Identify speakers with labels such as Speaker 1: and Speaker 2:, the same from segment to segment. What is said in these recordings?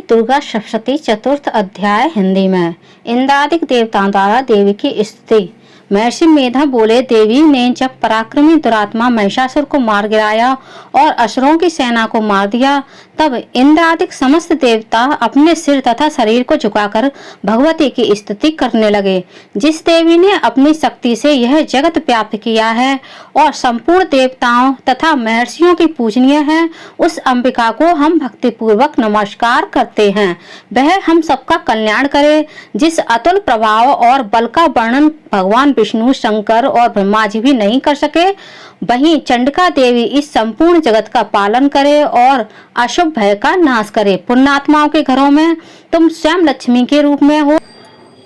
Speaker 1: दुर्गा सप्तशती चतुर्थ अध्याय हिंदी में। इंद्रादिक देवताओं द्वारा देवी की स्तुति। महर्षि मेधा बोले, देवी ने जब पराक्रमी दुरात्मा महिषासुर को मार गिराया और असुरों की सेना को मार दिया, तब इंद्रादिक समस्त देवता अपने सिर तथा शरीर को झुकाकर भगवती की स्तुति करने लगे। जिस देवी ने अपनी शक्ति से यह जगत व्याप्त किया है और संपूर्ण देवताओं तथा महर्षियों की पूजनीय है, उस अंबिका को हम भक्तिपूर्वक नमस्कार करते हैं। वह हम सबका कल्याण करे। जिस अतुल प्रभाव और बल का वर्णन भगवान विष्णु, शंकर और ब्रह्मा जी भी नहीं कर सके, वहीं चंडिका देवी इस संपूर्ण जगत का पालन करे और अशुभ भय का नाश करे। पुण्यात्माओं के घरों में तुम स्वयं लक्ष्मी के रूप में हो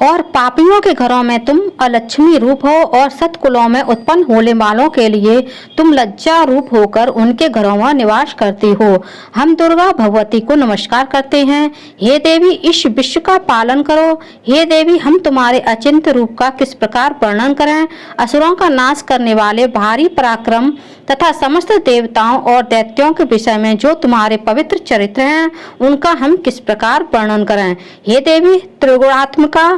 Speaker 1: और पापियों के घरों में तुम अलक्ष्मी रूप हो और सत्कुलों में उत्पन्न होने वालों के लिए तुम लज्जा रूप होकर उनके घरों में निवास करती हो। हम दुर्गा भगवती को नमस्कार करते हैं। हे देवी, इस विश्व का पालन करो। हे देवी, हम तुम्हारे अचिंत्य रूप का किस प्रकार वर्णन करें। असुरों का नाश करने वाले भारी पराक्रम तथा समस्त देवताओं और दैत्यों के विषय में जो तुम्हारे पवित्र चरित्र हैं, उनका हम किस प्रकार वर्णन करें। हे देवी, त्रिगुणात्मिका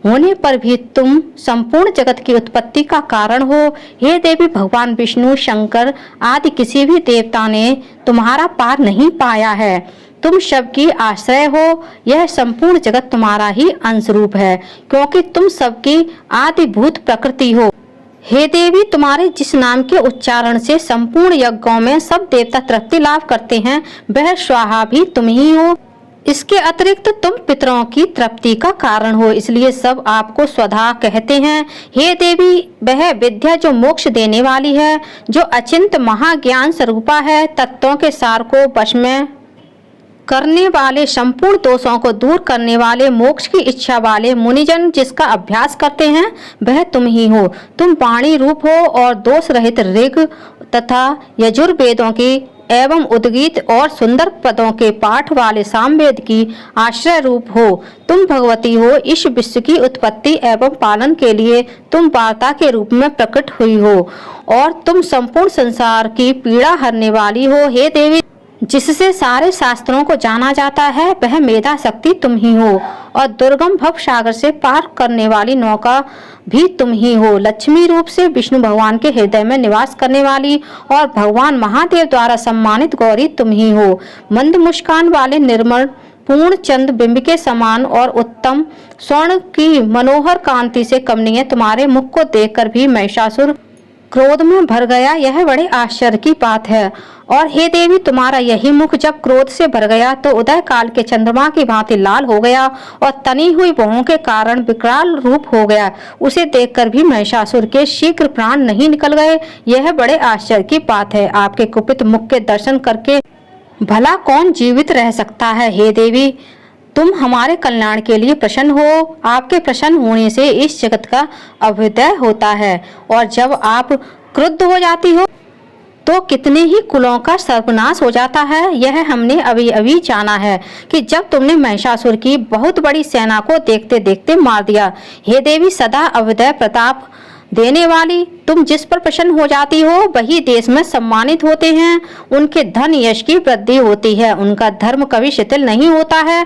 Speaker 1: होने पर भी तुम संपूर्ण जगत की उत्पत्ति का कारण हो। हे देवी, भगवान विष्णु, शंकर आदि किसी भी देवता ने तुम्हारा पार नहीं पाया है। तुम सबकी आश्रय हो। यह संपूर्ण जगत तुम्हारा ही अंश रूप है, क्योंकि तुम सबकी आदिभूत प्रकृति हो। हे देवी, तुम्हारे जिस नाम के उच्चारण से संपूर्ण यज्ञों में सब देवता तृप्ति लाभ करते हैं, वह स्वाहा भी तुम ही हो। इसके अतिरिक्त तुम पितरों की तृप्ति का कारण हो, इसलिए सब आपको स्वधा कहते हैं। हे देवी, वह विद्या जो मोक्ष देने वाली है, जो अचिंत महाज्ञान स्वरूपा है, तत्वों के सार को वश में करने वाले, संपूर्ण दोषों को दूर करने वाले, मोक्ष की इच्छा वाले मुनिजन जिसका अभ्यास करते हैं, वह तुम ही हो। तुम वाणी रूप हो और दोष रहित ऋग तथा यजुर्वेदों की एवं उद्गीत और सुंदर पदों के पाठ वाले सामवेद की आश्रय रूप हो। तुम भगवती हो। इस विश्व की उत्पत्ति एवं पालन के लिए तुम वार्ता के रूप में प्रकट हुई हो और तुम संपूर्ण संसार की पीड़ा हरने वाली हो। हे देवी, जिससे सारे शास्त्रों को जाना जाता है, वह मेधा शक्ति तुम ही हो और दुर्गम भव सागर से पार करने वाली नौका भी तुम ही हो। लक्ष्मी रूप से विष्णु भगवान के हृदय में निवास करने वाली और भगवान महादेव द्वारा सम्मानित गौरी तुम ही हो। मंद मुस्कान वाले निर्मल पूर्ण चंद्र बिंब के समान और उत्तम स्वर्ण की मनोहर कांति से कमनीय तुम्हारे मुख को देखकर भी महिषासुर क्रोध में भर गया। यह बड़े आश्चर्य की बात है। और हे देवी, तुम्हारा यही मुख जब क्रोध से भर गया तो उदय काल के चंद्रमा की भांति लाल हो गया और तनी हुई भौहों के कारण विकराल रूप हो गया। उसे देखकर भी महिषासुर के शीघ्र प्राण नहीं निकल गए। यह बड़े आश्चर्य की बात है। आपके कुपित मुख के दर्शन करके भला कौन जीवित रह सकता है। हे देवी, तुम हमारे कल्याण के लिए प्रसन्न हो। आपके प्रसन्न होने से इस जगत का अभ्युदय होता है और जब आप क्रुद्ध हो जाती हो तो कितने ही कुलों का सर्वनाश हो जाता है। यह हमने अभी अभी जाना है कि जब तुमने महिषासुर की बहुत बड़ी सेना को देखते देखते मार दिया। हे देवी, सदा अभ्युदय प्रताप देने वाली, तुम जिस पर प्रसन्न हो जाती हो वही देश में सम्मानित होते हैं। उनके धन यश की वृद्धि होती है, उनका धर्म कभी शिथिल नहीं होता है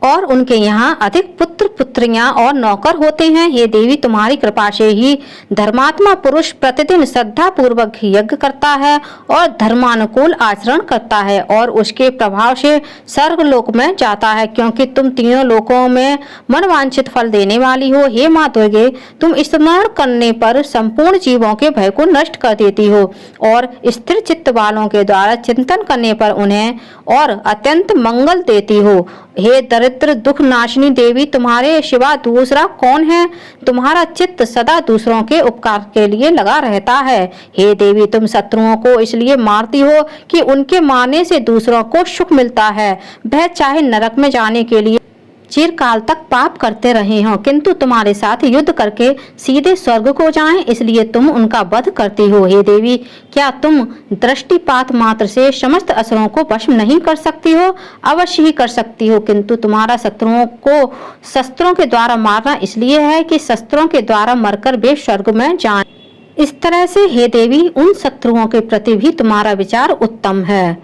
Speaker 1: और उनके यहाँ अधिक पुत्र पुत्रियां और नौकर होते हैं। ये देवी, तुम्हारी कृपा से ही धर्मात्मा पुरुष प्रतिदिन श्रद्धा पूर्वक यज्ञ करता है और धर्मानुकूल आचरण करता है और उसके प्रभाव से स्वर्ग लोक में जाता है, क्योंकि तुम तीनों लोकों में मनवांछित फल देने वाली हो। हे माँ दुर्गे, तुम स्मरण करने पर संपूर्ण जीवों के भय को नष्ट कर देती हो और स्थिर चित्त वालों के द्वारा चिंतन करने पर उन्हें और अत्यंत मंगल देती हो। हे दरिद्र दुख नाशिनी देवी, तुम्हारे सिवा दूसरा कौन है। तुम्हारा चित्त सदा दूसरों के उपकार के लिए लगा रहता है। हे देवी, तुम शत्रुओं को इसलिए मारती हो कि उनके मारने से दूसरों को सुख मिलता है। वह चाहे नरक में जाने के लिए चिरकाल तक पाप करते रहे हों, किंतु तुम्हारे साथ युद्ध करके सीधे स्वर्ग को जाएं, इसलिए तुम उनका वध करती हो। हे देवी, क्या तुम दृष्टिपात मात्र से समस्त असुरों को वश नहीं कर सकती हो। अवश्य ही कर सकती हो, किंतु तुम्हारा शत्रुओं को शस्त्रों के द्वारा मारना इसलिए है कि शस्त्रों के द्वारा मरकर वे स्वर्ग में जाएं। इस तरह से हे देवी, उन शत्रुओं के प्रति भी तुम्हारा विचार उत्तम है।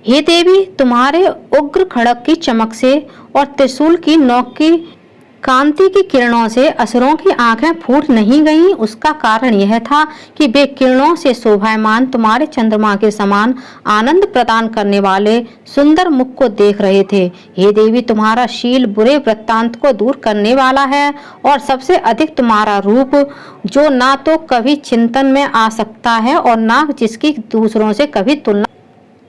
Speaker 1: हे देवी, तुम्हारे उग्र खड़ग की चमक से और त्रिशूल की नोक की कांति की किरणों से असुरों की आंखें फूट नहीं गईं। उसका कारण यह था कि वे किरणों से शोभायमान तुम्हारे चंद्रमा के समान आनंद प्रदान करने वाले सुंदर मुख को देख रहे थे। हे देवी, तुम्हारा शील बुरे वृत्तांत को दूर करने वाला है और सबसे अधिक तुम्हारा रूप, जो ना तो कभी चिंतन में आ सकता है और ना जिसकी दूसरों से कभी तुलना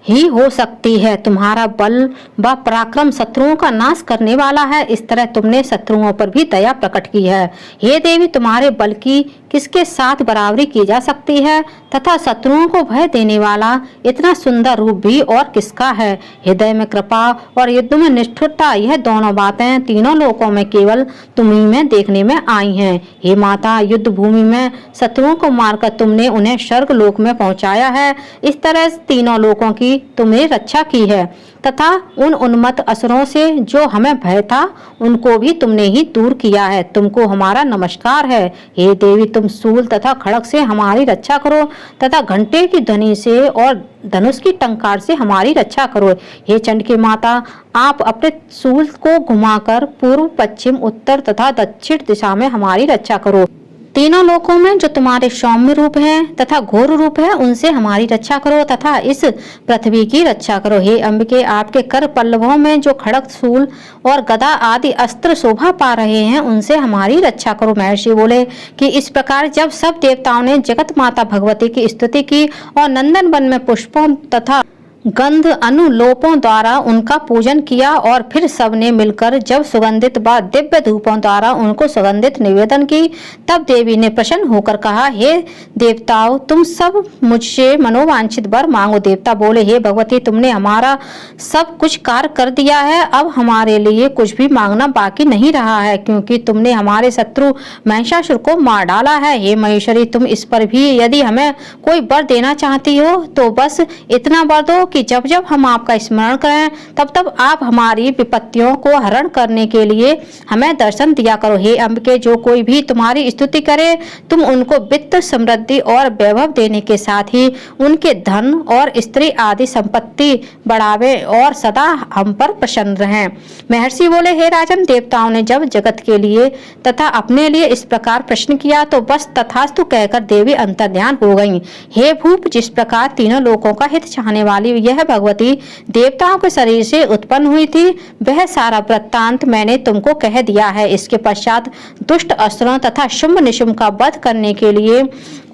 Speaker 1: ही हो सकती है। तुम्हारा बल व पराक्रम शत्रुओं का नाश करने वाला है। इस तरह तुमने शत्रुओं पर भी दया प्रकट की है। हे देवी, तुम्हारे बल की किसके साथ बराबरी की जा सकती है तथा शत्रुओं को भय देने वाला इतना सुंदर रूप भी और किसका है। हृदय में कृपा और युद्ध में निष्ठुरता, यह दोनों बातें तीनों लोकों में केवल तुम्ही में देखने में आई हैं। हे माता, युद्ध भूमि में शत्रुओं को मारकर तुमने उन्हें स्वर्ग लोक में पहुंचाया है। इस तरह तीनों लोकों की तुमने रक्षा की है तथा उन उन्मत्त असुरों से जो हमें भय था उनको भी तुमने ही दूर किया है। तुमको हमारा नमस्कार है। हे देवी, तुम शूल तथा खड़ग से हमारी रक्षा करो तथा घंटे की ध्वनि से और धनुष की टंकार से हमारी रक्षा करो। हे चंडिके माता, आप अपने शूल को घुमाकर पूर्व, पश्चिम, उत्तर तथा दक्षिण दिशा में हमारी रक्षा करो। तीनों लोकों में जो तुम्हारे सौम्य रूप हैं तथा घोर रूप है, उनसे हमारी रक्षा करो तथा इस पृथ्वी की रक्षा करो। हे अंबिके, आपके कर पल्लवों में जो खड़ग, शूल और गदा आदि अस्त्र शोभा पा रहे हैं, उनसे हमारी रक्षा करो। महर्षि बोले कि इस प्रकार जब सब देवताओं ने जगत माता भगवती की स्तुति की और नंदन वन में पुष्पों तथा गंध अनुलोपों द्वारा उनका पूजन किया और फिर सबने मिलकर जब सुगंधित व दिव्य धूपों द्वारा उनको सुगंधित निवेदन की, तब देवी ने प्रसन्न होकर कहा, हे देवताओं, तुम सब मुझसे मनोवांछित वर मांगो। देवता बोले, हे भगवती, तुमने हमारा सब कुछ कार्य कर दिया है। अब हमारे लिए कुछ भी मांगना बाकी नहीं रहा है, क्योंकि तुमने हमारे शत्रु महिषासुर को मार डाला है। हे महेश्वरी, तुम इस पर भी यदि हमें कोई वर देना चाहती हो तो बस इतना वर दो कि जब जब हम आपका स्मरण करें तब तब आप हमारी विपत्तियों को हरण करने के लिए हमें दर्शन दिया करो। हे अंबिके, जो कोई भी तुम्हारी स्तुति करे, तुम उनको वित्त, समृद्धि और वैभव देने के साथ ही उनके धन और स्त्री आदि संपत्ति बढ़ावे और सदा हम पर प्रसन्न रहें। महर्षि बोले, हे राजन, देवताओं ने जब जगत के लिए तथा अपने लिए इस प्रकार प्रश्न किया तो बस तथास्तु कहकर देवी अंतर्ध्यान हो गईं। हे भूप, जिस प्रकार तीनों लोकों का हित चाहने वाली यह भगवती देवताओं के शरीर से उत्पन्न हुई थी, वह सारा वृत्तांत मैंने तुमको कह दिया है। इसके पश्चात दुष्ट असुरों तथा शुंभ निशुंभ का वध करने के लिए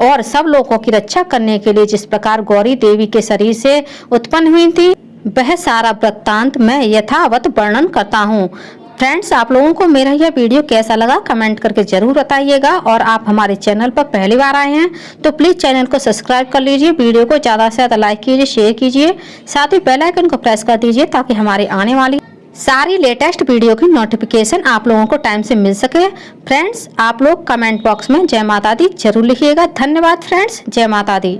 Speaker 1: और सब लोगों की रक्षा करने के लिए जिस प्रकार गौरी देवी के शरीर से उत्पन्न हुई थी, वह सारा वृत्तांत मैं यथावत वर्णन करता हूँ। फ्रेंड्स, आप लोगों को मेरा यह वीडियो कैसा लगा कमेंट करके जरूर बताइएगा, और आप हमारे चैनल पर पहली बार आए हैं तो प्लीज़ चैनल को सब्सक्राइब कर लीजिए, वीडियो को ज़्यादा से ज़्यादा लाइक कीजिए, शेयर कीजिए, साथ ही बेल आइकन को प्रेस कर दीजिए ताकि हमारे आने वाली सारी लेटेस्ट वीडियो की नोटिफिकेशन आप लोगों को टाइम से मिल सके। फ्रेंड्स, आप लोग कमेंट बॉक्स में जय माता दी जरूर लिखिएगा। धन्यवाद फ्रेंड्स, जय माता दी।